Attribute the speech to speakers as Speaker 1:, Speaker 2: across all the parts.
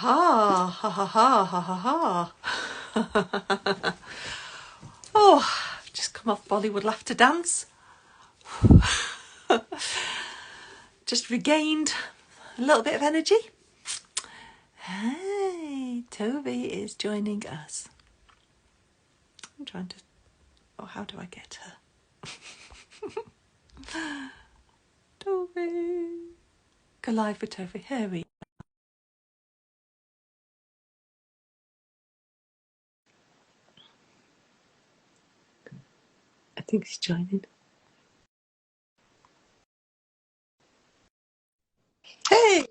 Speaker 1: ha ha ha ha ha ha ha. Oh, I've just come off Bollywood Laughter Dance. Just regained a little bit of energy. Hey, Tove is joining us. I'm trying to... Oh, how do I get her? Tove. Go live with Tove. Here we go. I think she's joining. Hey!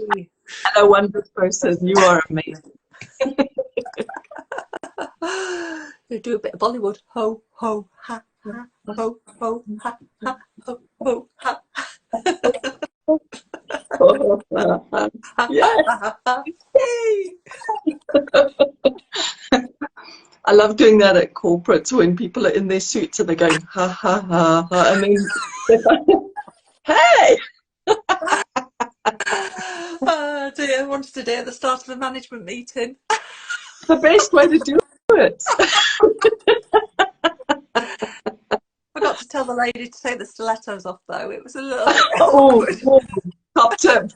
Speaker 2: Hello, wondrous person. You are amazing.
Speaker 1: You do a bit of Bollywood. Ho, ho, ha, ha, ho, ho, ha, ha, ho, ho, ha.
Speaker 2: Yeah.
Speaker 1: Yay!
Speaker 2: I love doing that at corporates when people are in their suits and they're going, ha, ha, ha, ha. And then, hey!
Speaker 1: Dear, I wanted to do at the start of a management meeting.
Speaker 2: The best way to do it.
Speaker 1: Forgot to tell the lady to take the stilettos off, though. It was a little bit
Speaker 2: awkward. Top tip.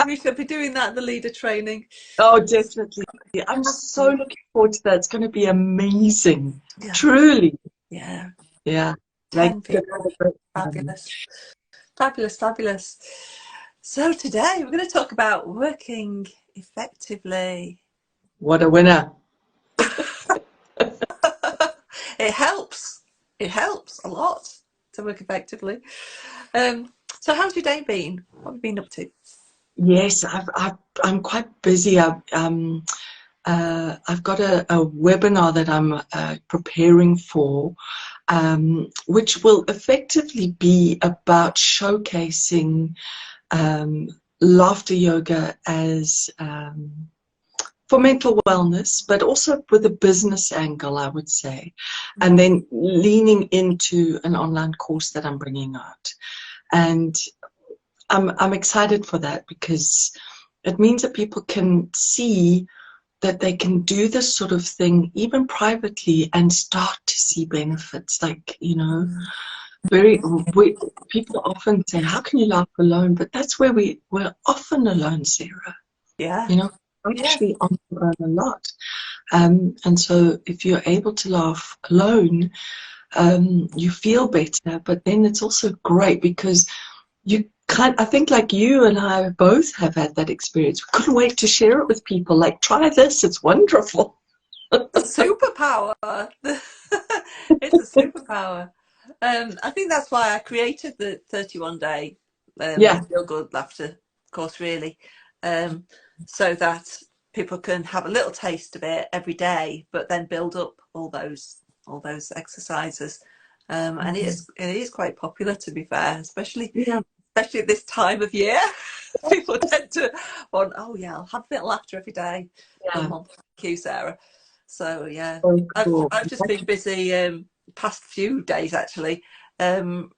Speaker 1: We should be doing that in the leader training.
Speaker 2: Oh, definitely. I'm so looking forward to that. It's going to be amazing.
Speaker 1: Yeah.
Speaker 2: Truly.
Speaker 1: Yeah.
Speaker 2: Yeah.
Speaker 1: 10 people. Fabulous. Fabulous, fabulous. So today we're going to talk about working effectively.
Speaker 2: What a winner.
Speaker 1: It helps. It helps a lot to work effectively. So how's your day been? What have you been up to?
Speaker 2: Yes, I'm quite busy. I've got a webinar that I'm preparing for, which will effectively be about showcasing laughter yoga as for mental wellness, but also with a business angle, I would say, and then leaning into an online course that I'm bringing out. And I'm excited for that because it means that people can see that they can do this sort of thing even privately and start to see benefits. Like, you know, people often say, how can you laugh alone? But that's where we're often alone, Sarah.
Speaker 1: Yeah.
Speaker 2: You know, actually on your own a lot. And so if you're able to laugh alone, you feel better, but then it's also great because I think like you and I both have had that experience. We couldn't wait to share it with people. Like, try this, it's wonderful.
Speaker 1: Superpower. It's a superpower. I think that's why I created the 31-day Feel Good Laughter course, really, so that people can have a little taste of it every day, but then build up all those exercises. And it is quite popular, to be fair, especially at this time of year. People tend to want, oh yeah, I'll have a bit of laughter every day. Thank you, Sarah. So yeah, I've just been busy past few days actually,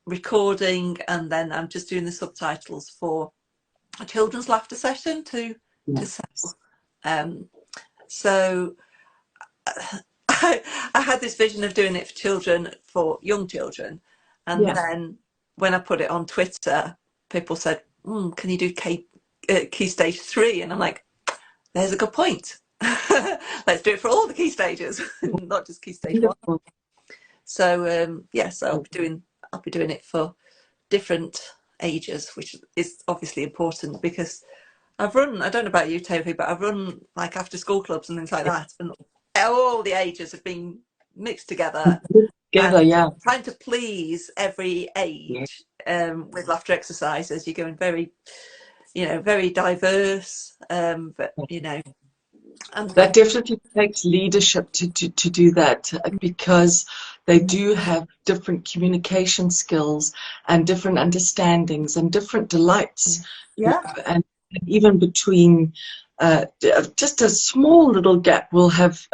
Speaker 1: recording, and then I'm just doing the subtitles for a children's laughter session to sell. So I had this vision of doing it for children, for young children, and then when I put it on Twitter, people said, can you do key stage 3? And I'm like, there's a good point. Let's do it for all the key stages, not just key stage 1. So so I'll be doing it for different ages, which is obviously important because I've run, I don't know about you, Tove, but I've run like after school clubs and things like that, and all the ages have been mixed together. Trying to please every age with laughter exercises. You're going very, very diverse, but and
Speaker 2: that definitely takes leadership to do that, because they do have different communication skills and different understandings and different delights. And even between just a small little gap will have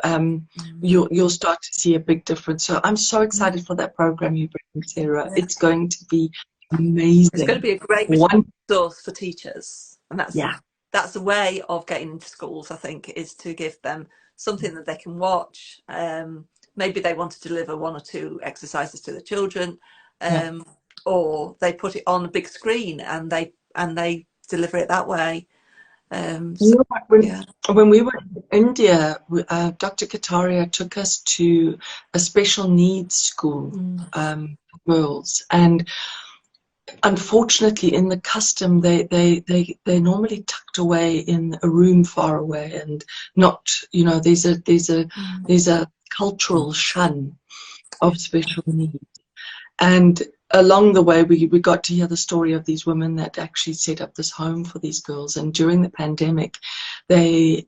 Speaker 2: you'll start to see a big difference. So I'm so excited for that program you bring, Sarah. It's going to be amazing.
Speaker 1: It's going to be a great resource for teachers. And
Speaker 2: Yeah.
Speaker 1: that's a way of getting into schools, I think, is to give them something that they can watch. Maybe they want to deliver 1 or 2 exercises to the children,
Speaker 2: Yeah.
Speaker 1: or they put it on a big screen and they deliver it that way. So, yeah.
Speaker 2: When we were in India, Dr. Kataria took us to a special needs school for girls, and unfortunately, in the custom, they normally tucked away in a room far away, and not, you know, there's a cultural shun of special needs. And along the way, we got to hear the story of these women that actually set up this home for these girls. And during the pandemic, the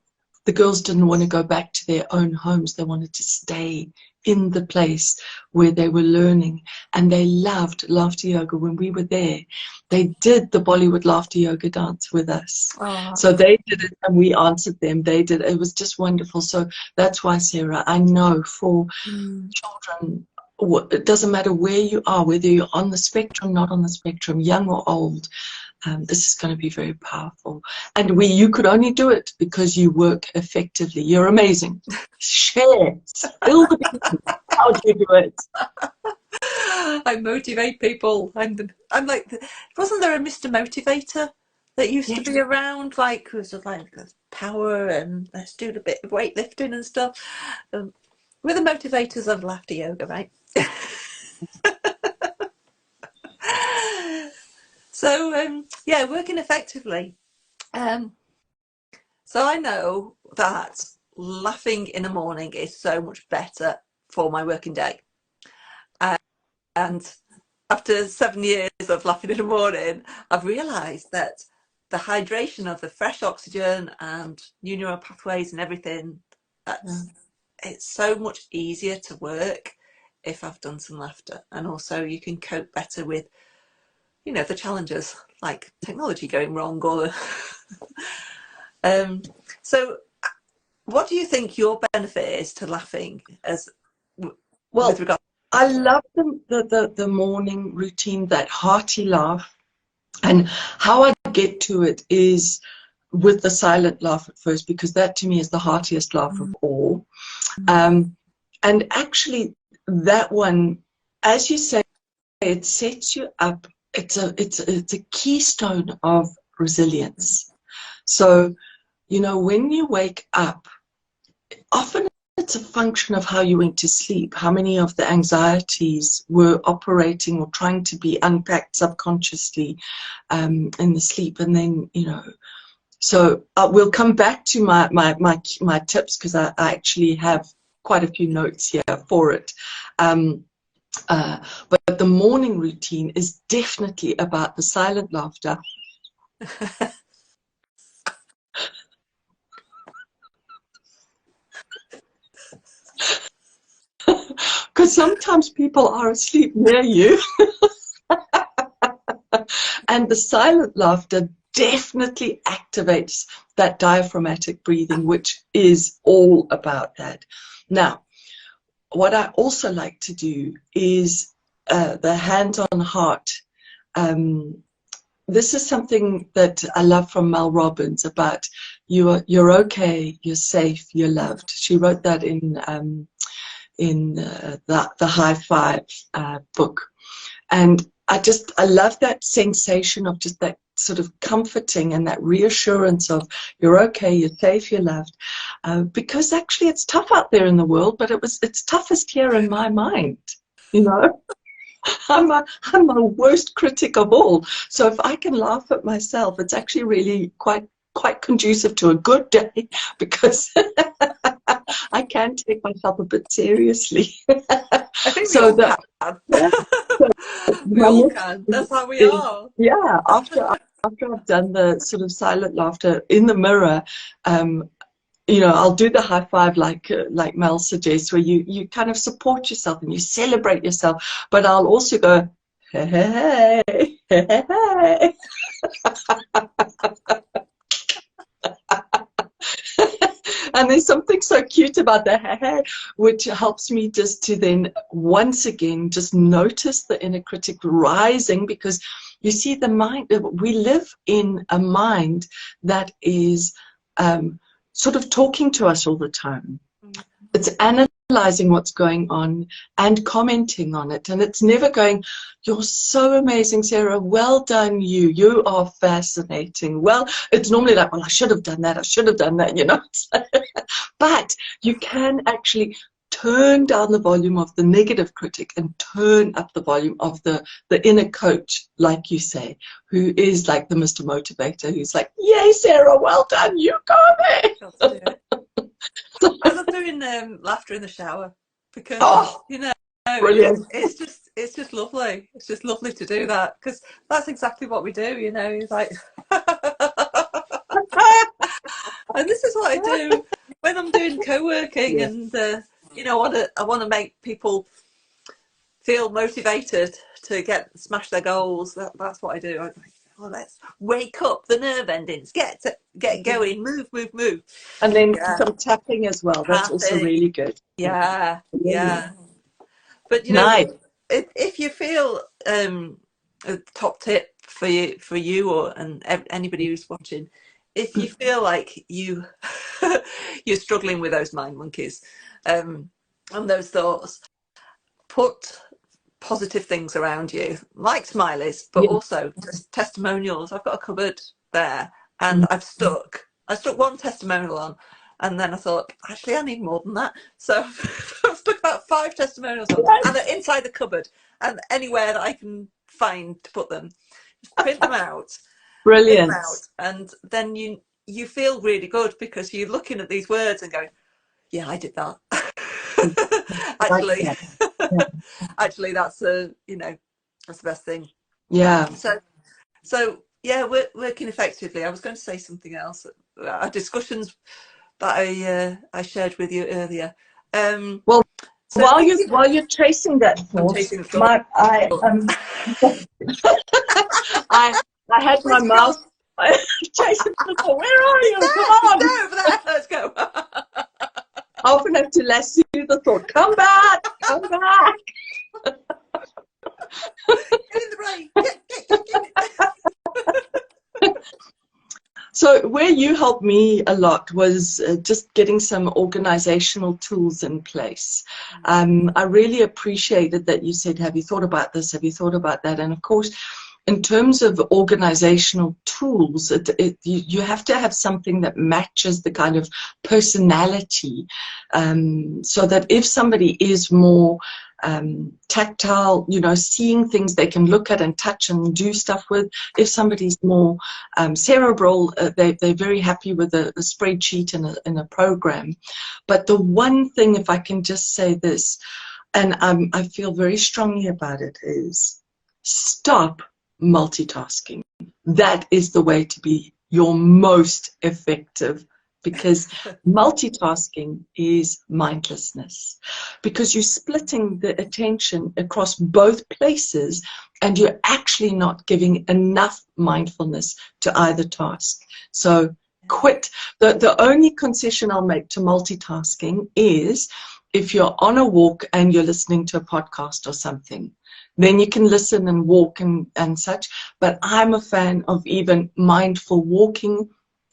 Speaker 2: girls didn't want to go back to their own homes. They wanted to stay in the place where they were learning. And they loved laughter yoga. When we were there, they did the Bollywood laughter yoga dance with us.
Speaker 1: Oh.
Speaker 2: So they did it and we answered them. They did. It was just wonderful. So that's why, Sarah, I know for children, it doesn't matter where you are, whether you're on the spectrum, not on the spectrum, young or old, this is going to be very powerful. And you could only do it because you work effectively. You're amazing. Share, spill the beans. How do you do it?
Speaker 1: I motivate people. I'm like, wasn't there a Mr. Motivator that used to be around, like, who was like power and let's do a bit of weightlifting and stuff? We're the motivators of laughter yoga, right? So yeah, working effectively. So I know that laughing in the morning is so much better for my working day. And after 7 years of laughing in the morning, I've realised that the hydration of the fresh oxygen and new neural pathways and everything, it's so much easier to work if I've done some laughter. And also you can cope better with, you know, the challenges like technology going wrong or so what do you think your benefit is to laughing as with regard?
Speaker 2: I love the morning routine, that hearty laugh. And how I get to it is with the silent laugh at first, because that to me is the heartiest laugh of all. And actually that one, as you say, it sets you up. It's a keystone of resilience. So, you know, when you wake up, often it's a function of how you went to sleep, how many of the anxieties were operating or trying to be unpacked subconsciously in the sleep. And then, you know, so we'll come back to my tips, because I actually have quite a few notes here for it. But the morning routine is definitely about the silent laughter. Because sometimes people are asleep near you. And the silent laughter definitely activates that diaphragmatic breathing, which is all about that. Now, what I also like to do is the hand on heart. This is something that I love from Mel Robbins about you're okay, you're safe, you're loved. She wrote that in the High Five book. And I love that sensation of just that sort of comforting and that reassurance of you're okay, you're safe, you're loved. Because actually it's tough out there in the world, but it's toughest here in my mind, you know. I'm my worst critic of all. So if I can laugh at myself, it's actually really quite conducive to a good day, because I can take myself a bit seriously.
Speaker 1: I think so we all can.
Speaker 2: Yeah.
Speaker 1: We all can. That's how we are.
Speaker 2: Yeah. After I've done the sort of silent laughter in the mirror, you know, I'll do the high five like Mel suggests, where you kind of support yourself and you celebrate yourself. But I'll also go, hey, hey, hey, hey, hey. And there's something so cute about the hey, hey, which helps me just to then once again just notice the inner critic rising, because you see, the mind, we live in a mind that is sort of talking to us all the time. It's analyzing what's going on and commenting on it. And it's never going, you're so amazing, Sarah. Well done, you. You are fascinating. Well, it's normally like, well, I should have done that. I should have done that, you know. But you can actually turn down the volume of the negative critic and turn up the volume of the inner coach, like you say, who is like the Mr. Motivator, who's like, yay, Sarah, well done, you go there.
Speaker 1: I love doing laughter in the shower because you know,
Speaker 2: brilliant.
Speaker 1: It's just lovely. It's just lovely to do that because that's exactly what we do. You know, it's like, and this is what I do when I'm doing co-working, and you know, I want to make people feel motivated to smash their goals. That's what I do. I'm like, oh, let's wake up the nerve endings, get going, move.
Speaker 2: And then some tapping as well. That's also really good.
Speaker 1: Yeah. But you know, if you feel a top tip for you and anybody who's watching, if you feel like you're struggling with those mind monkeys and those thoughts, put positive things around you, like smileys, but also just testimonials. I've got a cupboard there, and I stuck one testimonial on, and then I thought, actually, I need more than that. So I've stuck about 5 testimonials on, and they're inside the cupboard, and anywhere that I can find to put them, just print them out.
Speaker 2: Brilliant.
Speaker 1: Print them out, and then you feel really good because you're looking at these words and going, yeah, I did that. Actually, that's that's the best thing.
Speaker 2: Yeah.
Speaker 1: So yeah, working effectively. I was going to say something else. Our discussions that I shared with you earlier.
Speaker 2: Well, so while you're chasing that thought, I had my mouse chasing the thought. Where are you? Come on!
Speaker 1: Go over there. Let's go.
Speaker 2: I often have to lasso the thought. Come back! Come back!
Speaker 1: Get in the brain. Get.
Speaker 2: So where you helped me a lot was just getting some organizational tools in place. I really appreciated that you said, have you thought about this? Have you thought about that? And of course, in terms of organizational tools, you have to have something that matches the kind of personality, so that if somebody is more tactile, you know, seeing things they can look at and touch and do stuff with. If somebody's more cerebral, they're very happy with a spreadsheet and a program. But the one thing, if I can just say this, and I feel very strongly about it, is stop multitasking. That is the way to be your most effective, because multitasking is mindlessness, because you're splitting the attention across both places and you're actually not giving enough mindfulness to either task. So quit. The only concession I'll make to multitasking is if you're on a walk and you're listening to a podcast or something, then you can listen and walk and such. But I'm a fan of even mindful walking,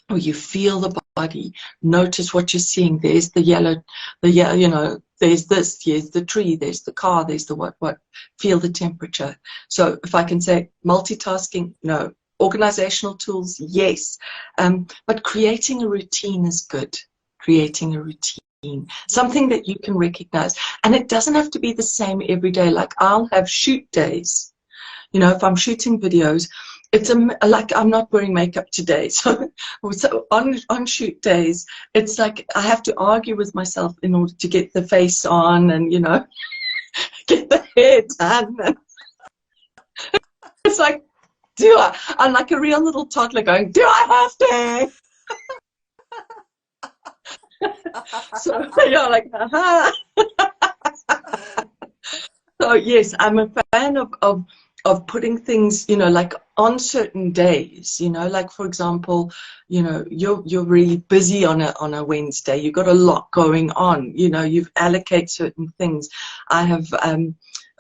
Speaker 2: where you feel the body, notice what you're seeing. There's the yellow, you know, there's this, here's the tree, there's the car, there's the what, feel the temperature. So if I can say multitasking, no. Organizational tools, yes. But creating a routine is good. Creating a routine. Something that you can recognize. And it doesn't have to be the same every day. Like I'll have shoot days. You know, if I'm shooting videos, it's like I'm not wearing makeup today. So on shoot days, it's like I have to argue with myself in order to get the face on and, you know, get the hair done. It's like, I'm like a real little toddler going, do I have to? So you're like, aha. So yes, I'm a fan of putting things, you know, like on certain days, you know, like for example, you know, you're really busy on a Wednesday. You've got a lot going on, you know, you allocate certain things. I have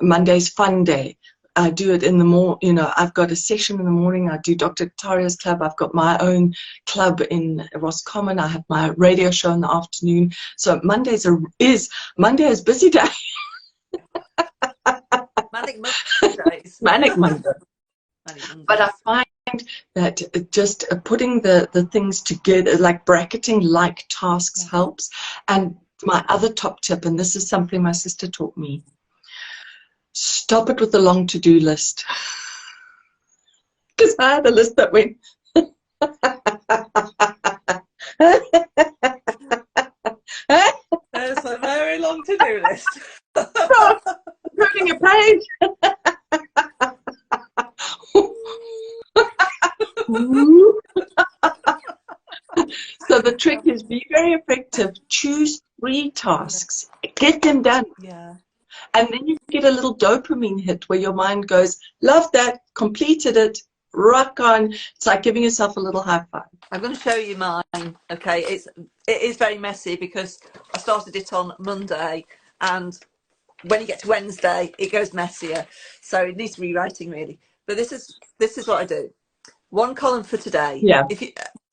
Speaker 2: Monday's fun day. I do it in the morning. I've got a session in the morning. I do Dr. Taria's club. I've got my own club in Roscommon. I have my radio show in the afternoon. So Monday is busy day.
Speaker 1: Manic Mondays.
Speaker 2: Manic Monday. But I find that just putting the things together, like bracketing like tasks, helps. And my other top tip, and this is something my sister taught me, stop it with the long to-do list. Because I had a list that went.
Speaker 1: There's a very long to-do list.
Speaker 2: Turning a page. So the trick is be very effective. Choose 3 tasks. Get them done.
Speaker 1: Yeah.
Speaker 2: And then you get a little dopamine hit where your mind goes, love that, completed it, rock on. It's like giving yourself a little high five.
Speaker 1: I'm going to show you mine. Okay, it is very messy because I started it on Monday, and when you get to Wednesday, it goes messier. So it needs rewriting really. But this is what I do. 1 column for today.
Speaker 2: Yeah.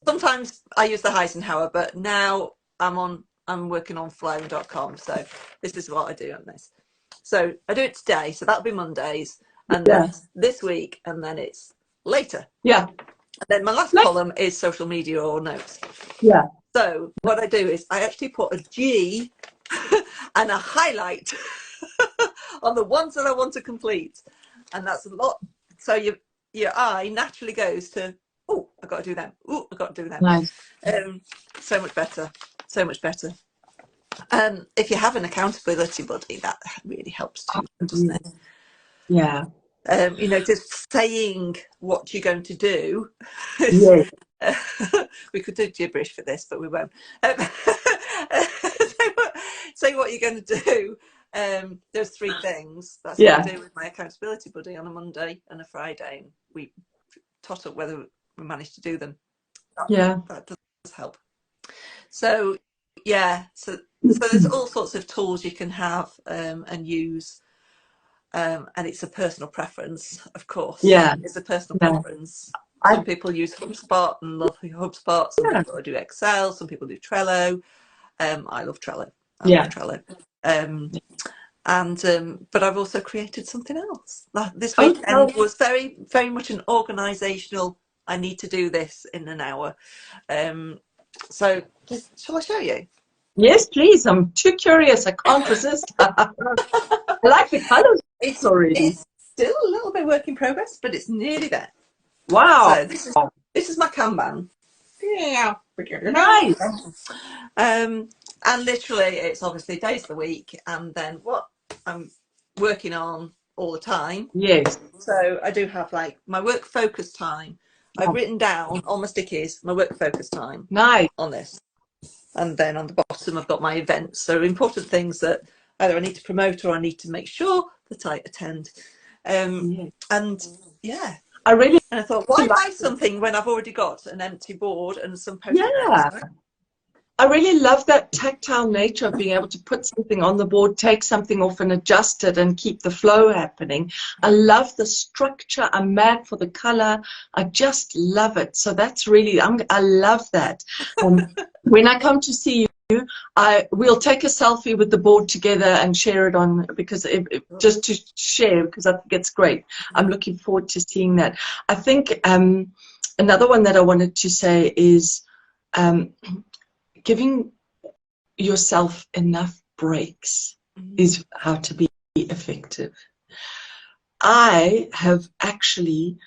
Speaker 1: Sometimes I use the Eisenhower, but now I'm working on flow.com. So this is what I do on this. So I do it today. So that'll be Mondays, and then this week, and then it's later.
Speaker 2: Yeah.
Speaker 1: And then my last column is social media or notes.
Speaker 2: Yeah.
Speaker 1: So what I do is I actually put a G and a highlight on the ones that I want to complete, and that's a lot. So your eye naturally goes to, oh, I've got to do them. Oh, I've got to do them.
Speaker 2: Nice.
Speaker 1: So much better. So much better. If you have an accountability buddy, that really helps too, doesn't it?
Speaker 2: Yeah.
Speaker 1: Just saying what you're going to do.
Speaker 2: Yes.
Speaker 1: We could do gibberish for this, but we won't. Say what you're going to do. There's 3 things. That's what I do with my accountability buddy on a Monday and a Friday, and we tot up whether we manage to do them. That does help. So so there's all sorts of tools you can have and use, and it's a personal preference, of course. It's a personal preference. Some people use HubSpot and love HubSpot. Some people do Excel. Some people do Trello. I love Trello. I love Trello. But I've also created something else. This weekend was very, very much an organisational. I need to do this in an hour. So shall I show you?
Speaker 2: Yes, please. I'm too curious. I can't resist. I like the colours. It's
Speaker 1: still a little bit work in progress, but it's nearly there.
Speaker 2: Wow.
Speaker 1: So this is my Kanban. Yeah.
Speaker 2: Nice.
Speaker 1: And literally it's obviously days of the week and then what I'm working on all the time.
Speaker 2: Yes.
Speaker 1: So I do have like my work focus time. I've written down on my stickies my work focus time.
Speaker 2: Nice.
Speaker 1: On this. And then on the bottom I've got my events. So important things that either I need to promote or I need to make sure that I attend. And I thought, why buy something when I've already got an empty board and some post-it notes?
Speaker 2: I really love that tactile nature of being able to put something on the board, take something off and adjust it and keep the flow happening. I love the structure. I'm mad for the color. I just love it. So that's really, I love that. When I come to see you, we'll take a selfie with the board together and share it on, because just to share, because I think it's great. I'm looking forward to seeing that. I think another one that I wanted to say is giving yourself enough breaks is how to be effective. I have actually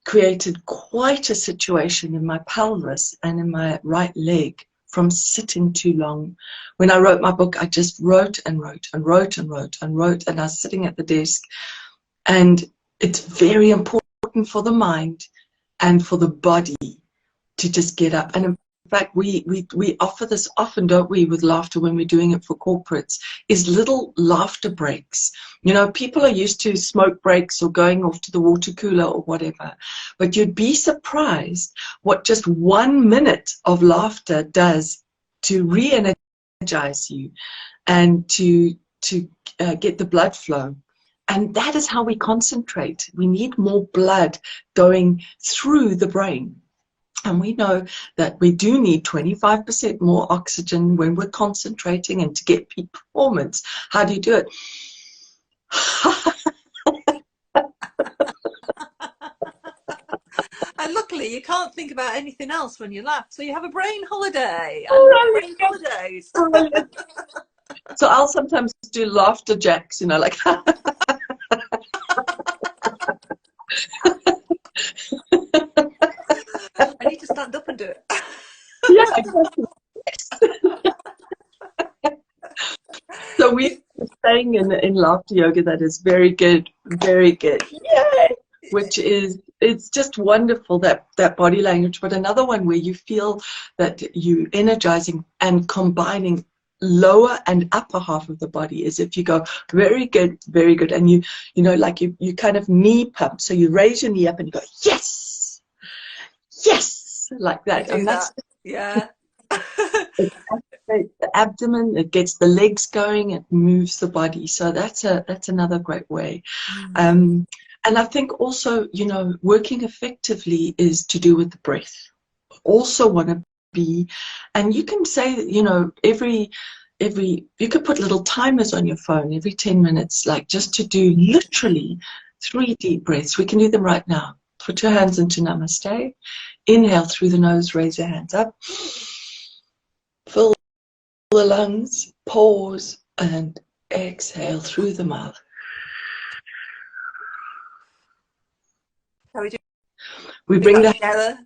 Speaker 2: created quite a situation in my pelvis and in my right leg from sitting too long. When I wrote my book, I just wrote and wrote and wrote and wrote and wrote, and I was sitting at the desk. And it's very important for the mind and for the body to just get up. And in fact, we offer this often, don't we, with laughter when we're doing it for corporates, is little laughter breaks. You know, people are used to smoke breaks or going off to the water cooler or whatever, but you'd be surprised what just 1 minute of laughter does to re-energize you and to get the blood flow. And that is how we concentrate. We need more blood going through the brain. And we know that we do need 25% more oxygen when we're concentrating and to get peak performance. How do you do it?
Speaker 1: And luckily, you can't think about anything else when you laugh. So you have a brain holiday. I love brain holidays.
Speaker 2: So I'll sometimes do laughter jacks, you know, like.
Speaker 1: I need to stand up and do it.
Speaker 2: Yeah, exactly. So we're saying in laughter yoga that is very good, very good. Yay! Which is, it's just wonderful, that body language. But another one where you feel that you energizing and combining lower and upper half of the body is if you go very good, and you know, like you kind of knee pump. So you raise your knee up and you go, yes, yes, like that. And that's
Speaker 1: that. Yeah.
Speaker 2: the abdomen, it gets the legs going, it moves the body. So that's another great way. And I think also, you know, working effectively is to do with the breath. Also want to be, and you can say, you know, every you could put little timers on your phone every 10 minutes, like just to do literally 3 deep breaths. We can do them right now. Put your hands into namaste. Inhale through the nose, raise your hands up. Fill the lungs, pause, and exhale through the mouth.
Speaker 1: How we do
Speaker 2: We bring that
Speaker 1: together.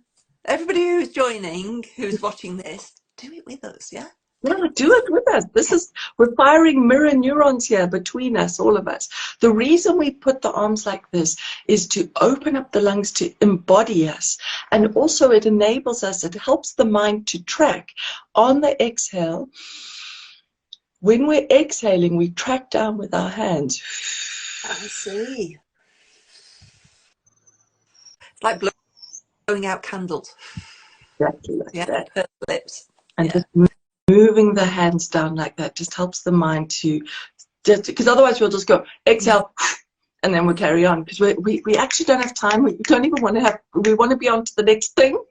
Speaker 1: Everybody who's joining, who's watching this, do it with us, yeah?
Speaker 2: Yeah, do it with us. We're firing mirror neurons here between us, all of us. The reason we put the arms like this is to open up the lungs, to embody us. And also it enables us, it helps the mind to track. On the exhale, when we're exhaling, we track down with our hands.
Speaker 1: I see. It's like blowing out candles.
Speaker 2: Exactly like that.
Speaker 1: Her lips.
Speaker 2: And just moving the hands down like that just helps the mind to, because otherwise we'll just go exhale and then we'll carry on, because we actually don't have time. We don't even want to have, we want to be on to the next thing.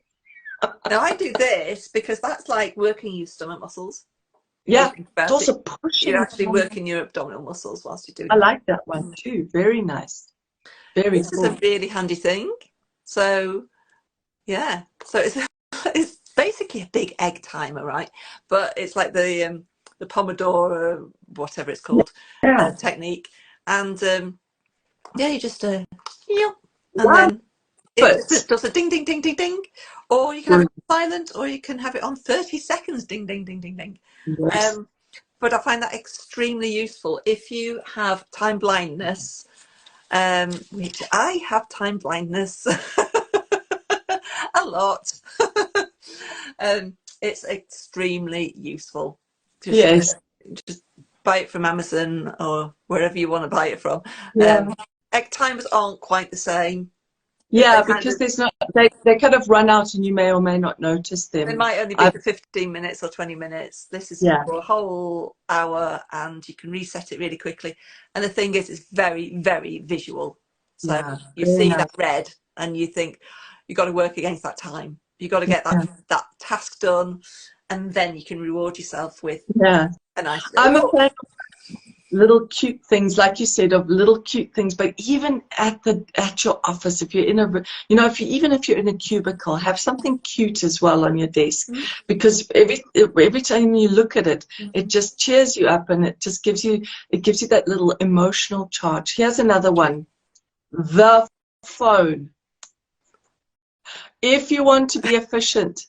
Speaker 1: Now I do this because that's like working your stomach muscles.
Speaker 2: Yeah, it's also pushing.
Speaker 1: You're actually working your abdominal muscles whilst you're doing it.
Speaker 2: I like that one too. Very nice. Very
Speaker 1: This
Speaker 2: cool.
Speaker 1: is a really handy thing. So yeah, so it's basically a big egg timer, right? But it's like the Pomodoro, whatever it's called, technique. And yeah, you just and then it does a ding, ding, ding, ding, ding. Or you can have it silent, or you can have it on 30 seconds, ding, ding, ding, ding, ding. Yes. But I find that extremely useful if you have time blindness, which I have time blindness a lot. It's extremely useful. Just buy it from Amazon or wherever you want to buy it from. Egg timers aren't quite the same.
Speaker 2: Yeah, because there's not, they kind of run out and you may or may not notice them.
Speaker 1: They might only be for 15 minutes or 20 minutes. This is for a whole hour and you can reset it really quickly. And the thing is, it's very, very visual. So you see that red and you think, you've got to work against that time. You've got to get that task done, and then you can reward yourself with a nice
Speaker 2: I'm a fan of little cute things, like you said, of little cute things. But even at your office, if you're in a, you know, even if you're in a cubicle, have something cute as well on your desk, because every time you look at it, it just cheers you up, and it just gives you that little emotional charge. Here's another one: the phone. If you want to be efficient,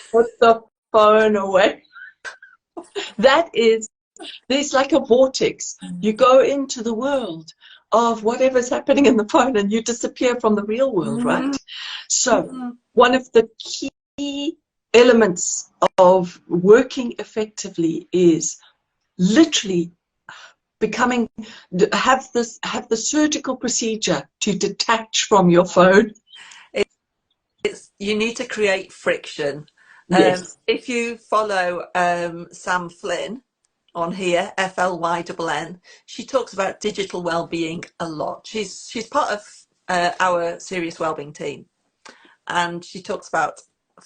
Speaker 2: put the phone away. There's like a vortex. You go into the world of whatever's happening in the phone and you disappear from the real world, right? So one of the key elements of working effectively is literally have the surgical procedure to detach from your phone.
Speaker 1: You need to create friction.
Speaker 2: Yes.
Speaker 1: If you follow Sam Flynn on here, FLYNN. She talks about digital well-being a lot. She's part of our serious wellbeing team, and she talks about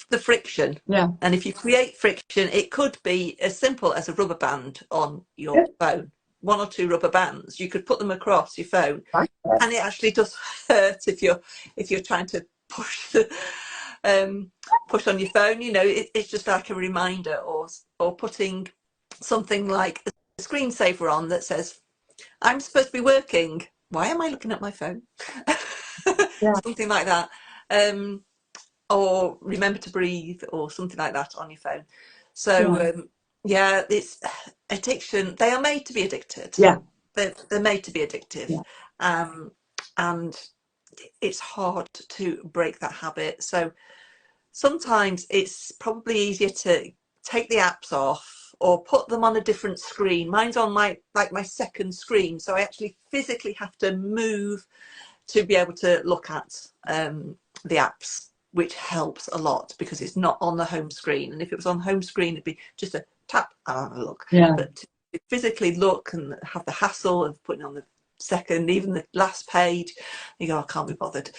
Speaker 1: the friction.
Speaker 2: Yeah.
Speaker 1: And if you create friction, it could be as simple as a rubber band on your phone. 1 or 2 rubber bands. You could put them across your phone, and it actually does hurt if you're trying to push push on your phone. You know, it's just like a reminder, or putting something like a screensaver on that says, "I'm supposed to be working. Why am I looking at my phone?"
Speaker 2: Yeah.
Speaker 1: Something like that. Or remember to breathe, or something like that on your phone. So yeah, it's addiction. They are made to be addicted.
Speaker 2: Yeah.
Speaker 1: They're made to be addictive.
Speaker 2: Yeah.
Speaker 1: And it's hard to break that habit. So sometimes it's probably easier to take the apps off or put them on a different screen. Mine's on my second screen, so I actually physically have to move to be able to look at the apps, which helps a lot because it's not on the home screen. And if it was on home screen, it'd be just a tap and a look.
Speaker 2: Yeah.
Speaker 1: But to physically look and have the hassle of putting on the second, even the last page, you go, I can't be bothered.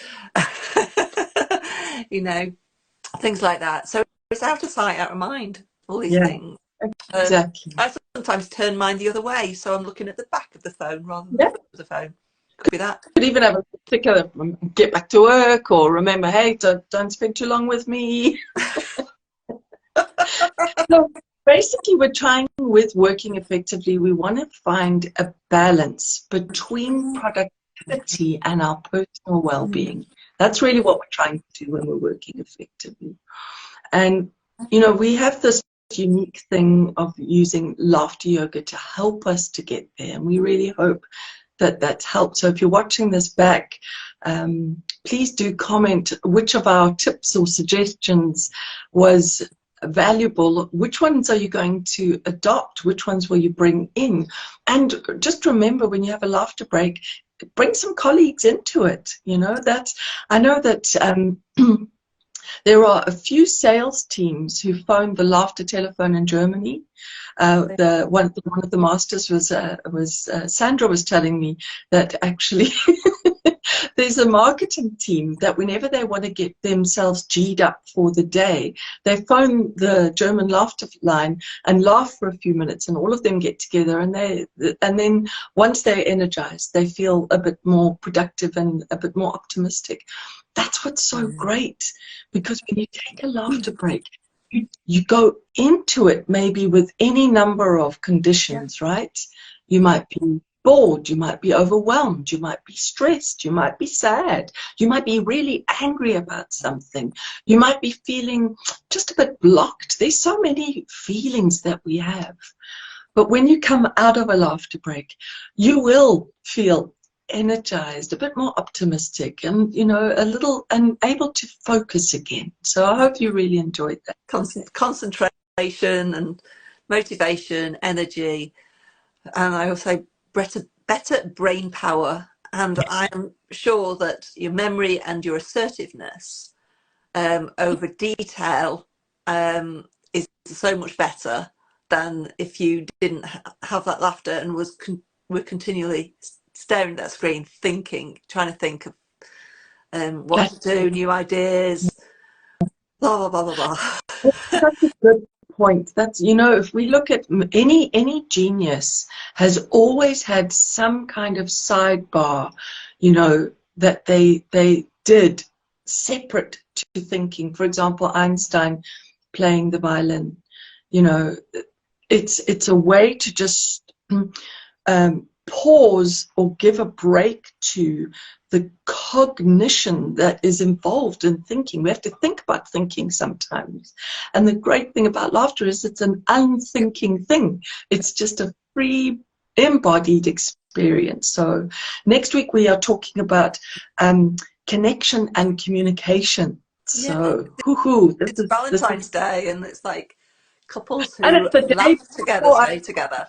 Speaker 1: You know, things like that. So it's out of sight, out of mind, all these things.
Speaker 2: Exactly.
Speaker 1: I sometimes turn mine the other way, so I'm looking at the back of the phone rather than the front of the phone. Could be that.
Speaker 2: Could even have a particular get back to work, or remember, hey, don't spend too long with me. So basically, we're trying with working effectively. We want to find a balance between productivity and our personal well-being. That's really what we're trying to do when we're working effectively. And you know, we have this unique thing of using laughter yoga to help us to get there, and we really hope that that's helped. So if you're watching this back, please do comment which of our tips or suggestions was valuable. Which ones are you going to adopt? Which ones will you bring in? And just remember, when you have a laughter break, bring some colleagues into it. You know, that I know that there are a few sales teams who phoned the laughter telephone in Germany. One of the masters was Sandra was telling me that actually there's a marketing team that whenever they want to get themselves G'd up for the day, they phone the German laughter line and laugh for a few minutes, and all of them get together, and then once they're energized, they feel a bit more productive and a bit more optimistic. That's what's so great, because when you take a laughter break, you go into it maybe with any number of conditions, right? You might be bored, you might be overwhelmed, you might be stressed, you might be sad, you might be really angry about something, you might be feeling just a bit blocked. There's so many feelings that we have. But when you come out of a laughter break, you will feel energized, a bit more optimistic, and you know, a little, and able to focus again. So I hope you really enjoyed that.
Speaker 1: Concentration and motivation, energy, and I also better brain power. And I'm sure that your memory and your assertiveness over detail is so much better than if you didn't have that laughter and were continually staring at that screen, trying to think of what to do, new ideas, blah, blah, blah, blah, blah.
Speaker 2: That's a good point. That's, you know, if we look at any genius has always had some kind of sidebar, you know, that they did separate to thinking. For example, Einstein playing the violin, you know, it's a way to just pause or give a break to the cognition that is involved in thinking. We have to think about thinking sometimes. And the great thing about laughter is it's an unthinking thing. It's just a free, embodied experience. So next week we are talking about connection and communication. So,
Speaker 1: it's Valentine's Day, and it's like couples who laugh together stay together.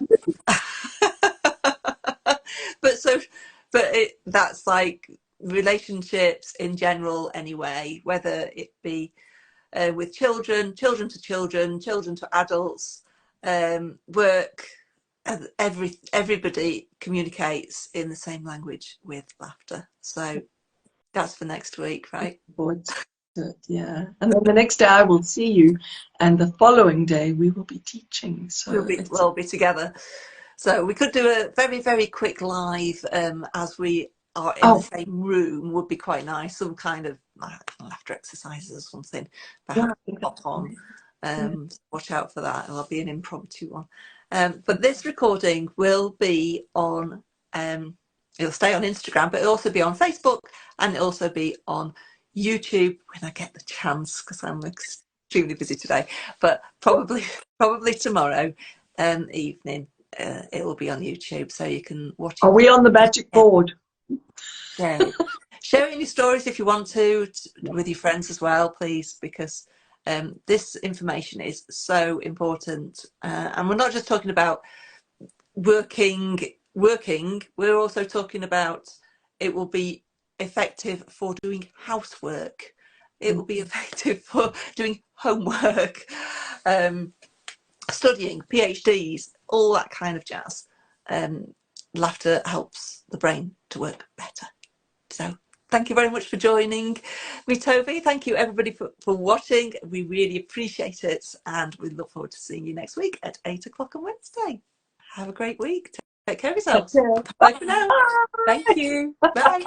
Speaker 1: That's like relationships in general anyway, whether it be with children to children, children to adults, work, everybody communicates in the same language with laughter. So that's for next week, right?
Speaker 2: Yeah. And then the next day I will see you, and the following day we will be teaching. So
Speaker 1: we'll be together. So we could do a very, very quick live as we are in the same room. Would be quite nice. Some kind of laughter exercises or something. Perhaps pop on. Watch out for that. It'll be an impromptu one. But this recording will be on. It'll stay on Instagram, but it'll also be on Facebook, and it'll also be on YouTube when I get the chance, because I'm extremely busy today. But probably tomorrow evening. It will be on YouTube, so you can watch it.
Speaker 2: Are we on the magic board?
Speaker 1: Yeah. Share any stories if you want to with your friends as well, please, because this information is so important. And we're not just talking about working. We're also talking about it will be effective for doing housework. It will be effective for doing homework. Studying, PhDs, all that kind of jazz. Laughter helps the brain to work better. So thank you very much for joining me, Tove. Thank you everybody for watching. We really appreciate it, and we look forward to seeing you next week at 8 o'clock on Wednesday. Have a great week. Take care of yourselves. Bye for now. Thank you. Bye.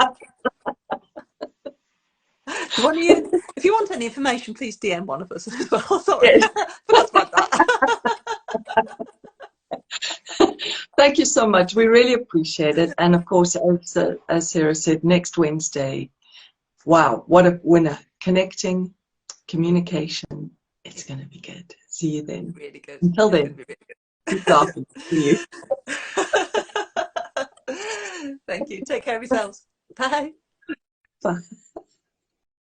Speaker 1: If you want any information, please DM one of us as well. Sorry,
Speaker 2: Yes.
Speaker 1: forgot about that.
Speaker 2: Thank you so much. We really appreciate it. And of course, as Sarah said, next Wednesday, wow, what a winner. Connecting, communication, it's going to be good. See you then.
Speaker 1: Really good.
Speaker 2: Until then,
Speaker 1: really good.
Speaker 2: keep laughing. See you.
Speaker 1: Thank you. Take care of yourselves. Bye.
Speaker 2: Bye.